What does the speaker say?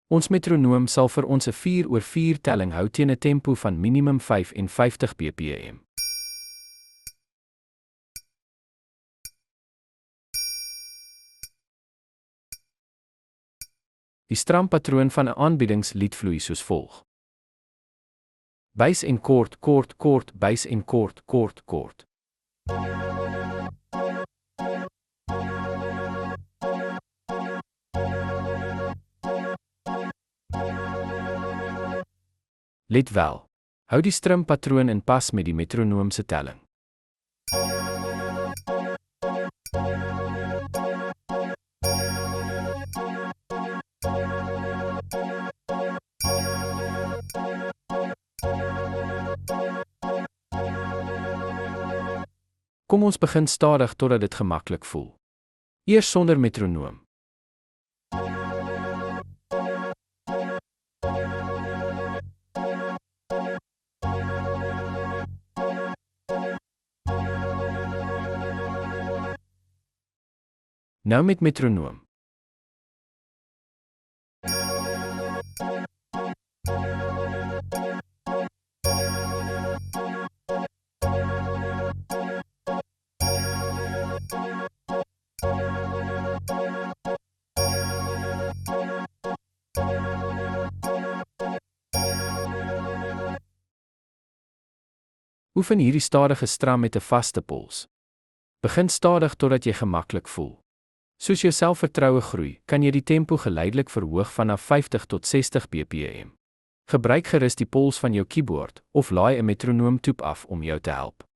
Ons metronoom sal vir ons 'n 4/4 telling hou teen 'n tempo van minimum 55 bpm. Die strompatroon van 'n aanbiedingslied vloei soos volg: buis en kort, kort, kort, buis en kort, kort, kort. Let wel, hou die strompatroon in pas met die metronoom se telling. Kom ons begin stadig totdat dit gemaklik voel. Eers sonder metronoom. Nou met metronoom. Oefen hierdie stadige stram met 'n vaste pols. Begin stadig totdat jy gemaklik voel. Soos jou selfvertroue groei, kan jy die tempo geleidelik verhoog vanaf 50 tot 60 bpm. Gebruik gerus die pols van jou keyboard of laai 'n metronoomtoep af om jou te help.